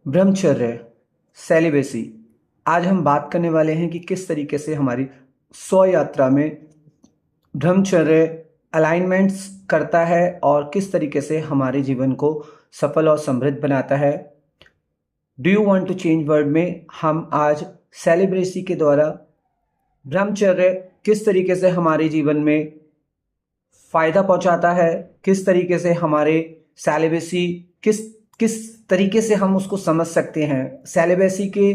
ब्रह्मचर्य, सेलिबेसी। आज हम बात करने वाले हैं कि किस तरीके से हमारी 100 यात्रा में ब्रह्मचर्य अलाइनमेंट्स करता है और किस तरीके से हमारे जीवन को सफल और समृद्ध बनाता है। Do you want to change world में हम आज सेलिब्रेसी के द्वारा ब्रह्मचर्य किस तरीके से हमारे जीवन में फ़ायदा पहुंचाता है, किस तरीके से हमारे सेलिबेसी किस किस तरीके से हम उसको समझ सकते हैं। सेलिबेसी के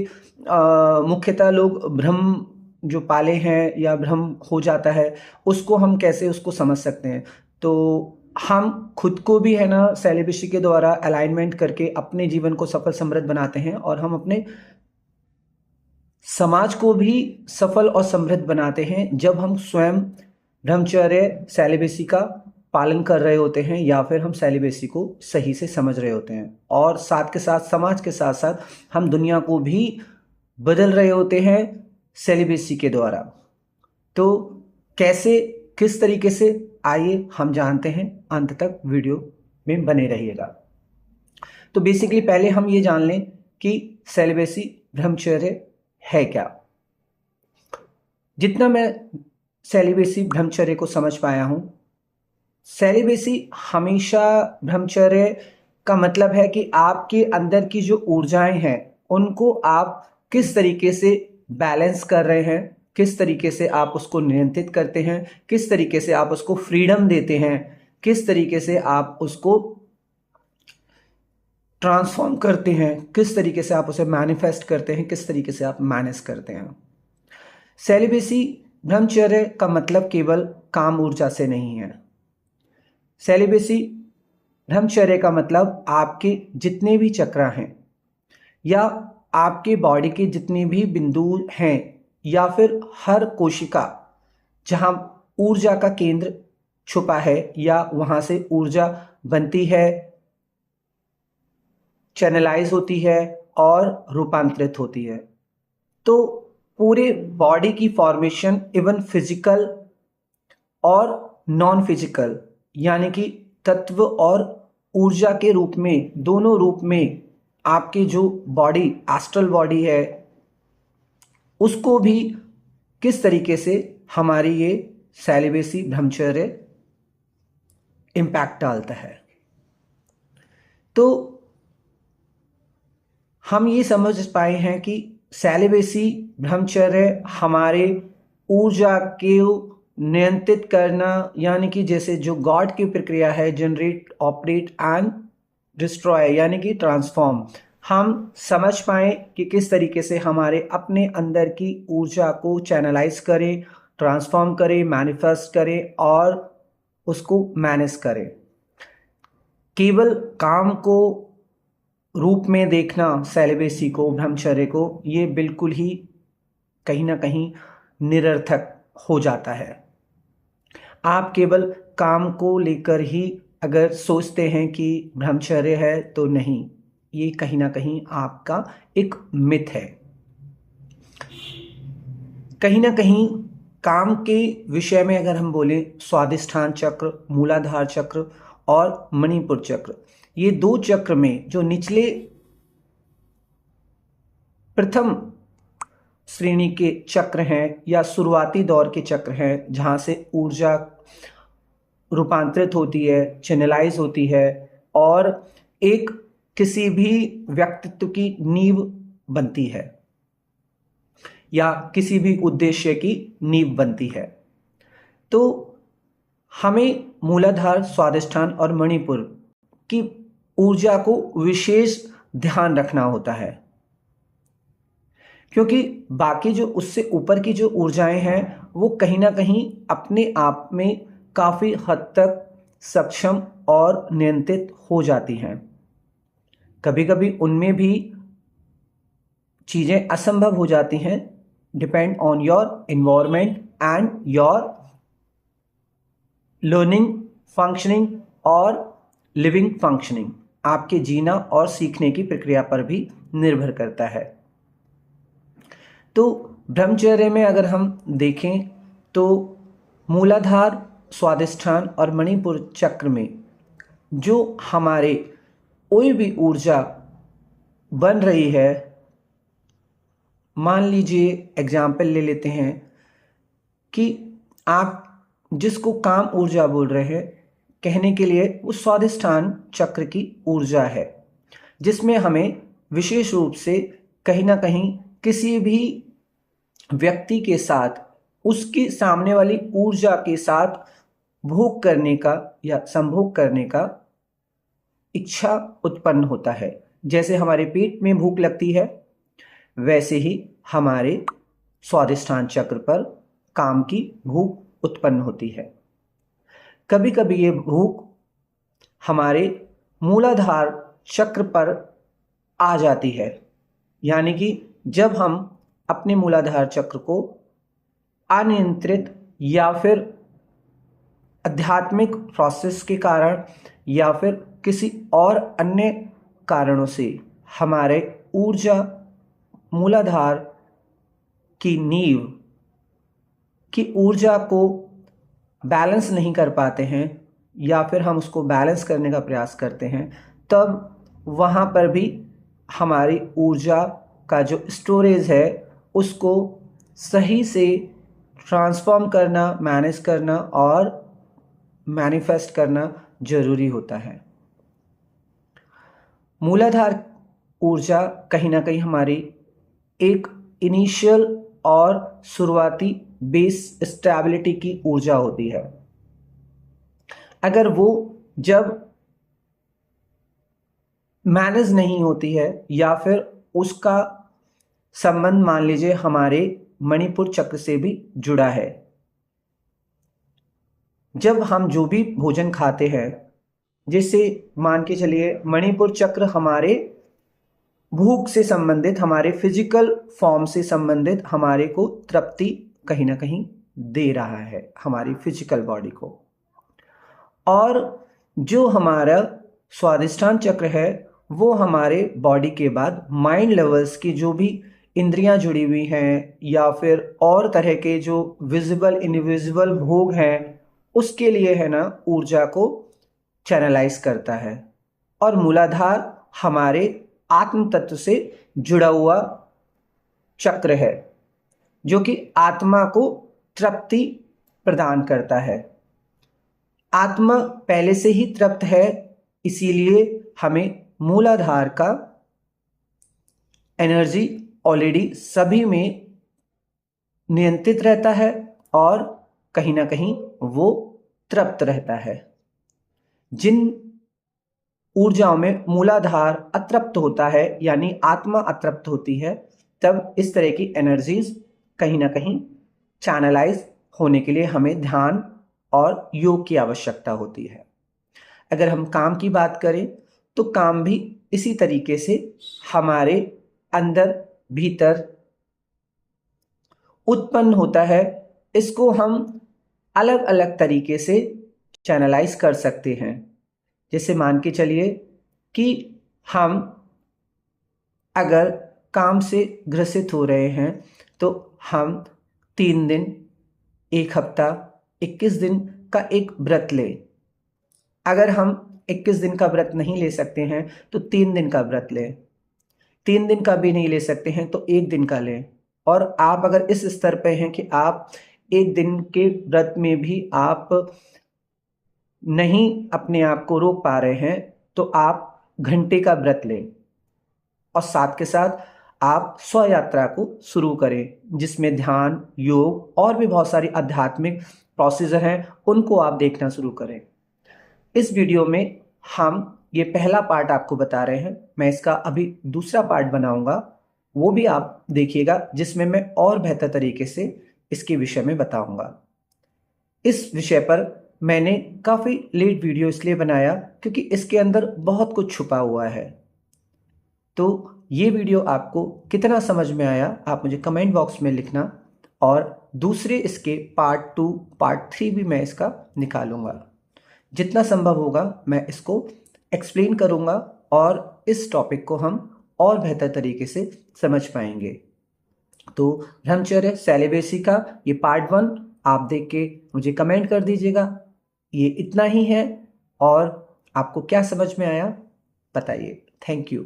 मुख्यतः लोग भ्रम जो पाले हैं या भ्रम हो जाता है, उसको हम कैसे उसको समझ सकते हैं। तो हम खुद को भी है ना सेलिबेसी के द्वारा अलाइनमेंट करके अपने जीवन को सफल समृद्ध बनाते हैं और हम अपने समाज को भी सफल और समृद्ध बनाते हैं जब हम स्वयं ब्रह्मचर्य सेलिबेसी का पालन कर रहे होते हैं या फिर हम सेलिबेसी को सही से समझ रहे होते हैं और साथ के साथ समाज के साथ साथ हम दुनिया को भी बदल रहे होते हैं सेलिबेसी के द्वारा। तो कैसे, किस तरीके से, आइए हम जानते हैं। अंत तक वीडियो में बने रहिएगा। तो बेसिकली पहले हम ये जान लें कि सेलिबेसी ब्रह्मचर्य है क्या। जितना मैं सेलिबेसी ब्रह्मचर्य को समझ पाया हूँ, सेलिबेसी हमेशा ब्रह्मचर्य का मतलब है कि आपके अंदर की जो ऊर्जाएं हैं उनको आप किस तरीके से बैलेंस कर रहे हैं, किस तरीके से आप उसको नियंत्रित करते हैं, किस तरीके से आप उसको फ्रीडम देते हैं, किस तरीके से आप उसको ट्रांसफॉर्म करते हैं, किस तरीके से आप उसे मैनिफेस्ट करते हैं, किस तरीके से आप मैनेज करते हैं। सेलिबेसी ब्रह्मचर्य का मतलब केवल काम ऊर्जा से नहीं है। सेलिबेसी ब्रह्मचर्य का मतलब आपके जितने भी चक्र हैं या आपके बॉडी के जितने भी बिंदु हैं या फिर हर कोशिका जहां ऊर्जा का केंद्र छुपा है या वहां से ऊर्जा बनती है, चैनलाइज होती है और रूपांतरित होती है। तो पूरे बॉडी की फॉर्मेशन इवन फिजिकल और नॉन फिजिकल यानी कि तत्व और ऊर्जा के रूप में, दोनों रूप में आपकी जो बॉडी, एस्ट्रल बॉडी है, उसको भी किस तरीके से हमारी ये सेलिबेसी ब्रह्मचर्य इम्पैक्ट डालता है। तो हम ये समझ पाए हैं कि सेलिबेसी ब्रह्मचर्य हमारे ऊर्जा के नियंत्रित करना, यानी कि जैसे जो गॉड की प्रक्रिया है, जनरेट, ऑपरेट एंड डिस्ट्रॉय यानी कि ट्रांसफॉर्म, हम समझ पाए कि किस तरीके से हमारे अपने अंदर की ऊर्जा को चैनलाइज करें, ट्रांसफॉर्म करें, मैनिफेस्ट करें और उसको मैनेज करें। केवल काम को रूप में देखना, सेलिबेसी को, ब्रह्मचर्य को, ये बिल्कुल ही कहीं ना कहीं निरर्थक हो जाता है। आप केवल काम को लेकर ही अगर सोचते हैं कि ब्रह्मचर्य है, तो नहीं, ये कहीं ना कहीं आपका एक मिथ है। कहीं ना कहीं काम के विषय में अगर हम बोलें, स्वादिष्ठान चक्र, मूलाधार चक्र और मणिपुर चक्र, ये दो चक्र में जो निचले प्रथम श्रेणी के चक्र हैं या शुरुआती दौर के चक्र हैं, जहां से ऊर्जा रूपांतरित होती है, चैनलाइज होती है और एक किसी भी व्यक्तित्व की नींव बनती है या किसी भी उद्देश्य की नींव बनती है। तो हमें मूलाधार, स्वादिष्ठान और मणिपुर की ऊर्जा को विशेष ध्यान रखना होता है, क्योंकि बाकी जो उससे ऊपर की जो ऊर्जाएं हैं वो कहीं ना कहीं अपने आप में काफ़ी हद तक सक्षम और नियंत्रित हो जाती हैं। कभी कभी उनमें भी चीज़ें असंभव हो जाती हैं, depend on your environment and your learning functioning और लिविंग फंक्शनिंग। आपके जीना और सीखने की प्रक्रिया पर भी निर्भर करता है। तो ब्रह्मचर्य में अगर हम देखें तो मूलाधार, स्वादिष्ठान और मणिपुर चक्र में जो हमारे कोई भी ऊर्जा बन रही है, मान लीजिए एग्जाम्पल ले लेते हैं कि आप जिसको काम ऊर्जा बोल रहे हैं, कहने के लिए वो स्वादिष्ठान चक्र की ऊर्जा है, जिसमें हमें विशेष रूप से कहीं ना कहीं किसी भी व्यक्ति के साथ उसकी सामने वाली ऊर्जा के साथ भोग करने का या संभोग करने का इच्छा उत्पन्न होता है। जैसे हमारे पेट में भूख लगती है, वैसे ही हमारे स्वादिष्ठान चक्र पर काम की भूख उत्पन्न होती है। कभी कभी ये भूख हमारे मूलाधार चक्र पर आ जाती है, यानी कि जब हम अपने मूलाधार चक्र को अनियंत्रित या फिर आध्यात्मिक प्रोसेस के कारण या फिर किसी और अन्य कारणों से हमारे ऊर्जा मूलाधार की नींव की ऊर्जा को बैलेंस नहीं कर पाते हैं या फिर हम उसको बैलेंस करने का प्रयास करते हैं, तब वहाँ पर भी हमारी ऊर्जा का जो स्टोरेज है उसको सही से ट्रांसफॉर्म करना, मैनेज करना और मैनिफेस्ट करना जरूरी होता है। मूलाधार ऊर्जा कहीं ना कहीं हमारी एक इनिशियल और शुरुआती बेस स्टेबिलिटी की ऊर्जा होती है। अगर वो जब मैनेज नहीं होती है या फिर उसका संबंध मान लीजिए हमारे मणिपुर चक्र से भी जुड़ा है, जब हम जो भी भोजन खाते हैं, जैसे मान के चलिए मणिपुर चक्र हमारे भूख से संबंधित, हमारे फिजिकल फॉर्म से संबंधित हमारे को तृप्ति कहीं ना कहीं दे रहा है हमारी फिजिकल बॉडी को, और जो हमारा स्वादिष्ठान चक्र है वो हमारे बॉडी के बाद माइंड लेवल्स की जो भी इंद्रियां जुड़ी हुई हैं या फिर और तरह के जो विजिबल इनविजिबल भोग हैं उसके लिए है ना ऊर्जा को चैनलाइज करता है। और मूलाधार हमारे आत्म तत्व से जुड़ा हुआ चक्र है जो कि आत्मा को तृप्ति प्रदान करता है। आत्मा पहले से ही तृप्त है, इसीलिए हमें मूलाधार का एनर्जी ऑलरेडी सभी में नियंत्रित रहता है और कहीं ना कहीं वो तृप्त रहता है। जिन ऊर्जाओं में मूलाधार अतृप्त होता है यानी आत्मा अतृप्त होती है, तब इस तरह की एनर्जीज कहीं ना कहीं चैनलाइज होने के लिए हमें ध्यान और योग की आवश्यकता होती है। अगर हम काम की बात करें तो काम भी इसी तरीके से हमारे अंदर भीतर उत्पन्न होता है। इसको हम अलग अलग तरीके से चैनलाइज कर सकते हैं। जैसे मान के चलिए कि हम अगर काम से ग्रसित हो रहे हैं तो हम 3 दिन, 1 हफ्ता, 21 दिन का एक व्रत लें। अगर हम 21 दिन का व्रत नहीं ले सकते हैं तो 3 दिन का व्रत लें। 3 दिन का भी नहीं ले सकते हैं तो 1 दिन का लें। और आप अगर इस स्तर पे हैं कि आप 1 दिन के व्रत में भी आप नहीं अपने आप को रोक पा रहे हैं तो आप घंटे का व्रत लें और साथ के साथ आप स्व यात्रा को शुरू करें, जिसमें ध्यान, योग और भी बहुत सारी आध्यात्मिक प्रोसीजर हैं, उनको आप देखना शुरू करें। इस वीडियो में हम ये पहला पार्ट आपको बता रहे हैं। मैं इसका अभी दूसरा पार्ट बनाऊंगा, वो भी आप देखिएगा, जिसमें मैं और बेहतर तरीके से इसके विषय में बताऊंगा। इस विषय पर मैंने काफ़ी लेट वीडियो इसलिए बनाया क्योंकि इसके अंदर बहुत कुछ छुपा हुआ है। तो ये वीडियो आपको कितना समझ में आया आप मुझे कमेंट बॉक्स में लिखना, और दूसरे इसके पार्ट 2, पार्ट 3 भी मैं इसका निकालूंगा। जितना संभव होगा मैं इसको एक्सप्लेन करूंगा और इस टॉपिक को हम और बेहतर तरीके से समझ पाएंगे। तो ब्रह्मचर्य सेलिबेसी का ये पार्ट 1 आप देख के मुझे कमेंट कर दीजिएगा। ये इतना ही है, और आपको क्या समझ में आया बताइए। Thank you.